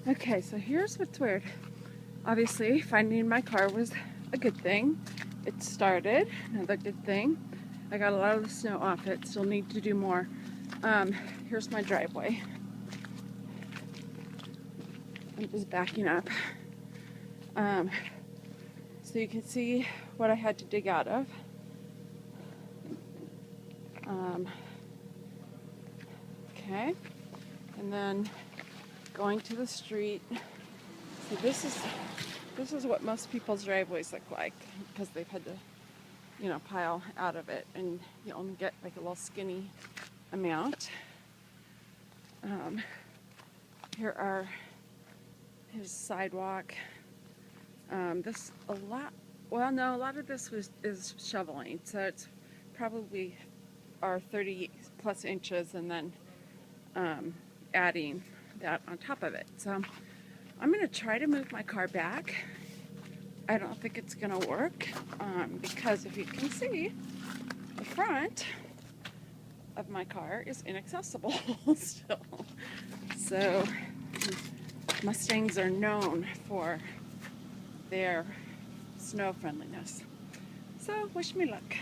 Okay, so here's what's weird. Obviously, finding my car was a good thing. It started, another good thing. I got a lot of the snow off it, still need to do more. Here's my driveway. I'm just backing up. So you can see what I had to dig out of. Okay, and then going to the street. So this is what most people's driveways look like because they've had to, pile out of it, and you only get like a little skinny amount. Here's sidewalk. A lot of this is shoveling, so it's probably our 30 plus inches, and then adding that on top of it. So I'm gonna try to move my car back. I don't think it's gonna work because if you can see, the front of my car is inaccessible still. So Mustangs are known for their snow friendliness. So wish me luck.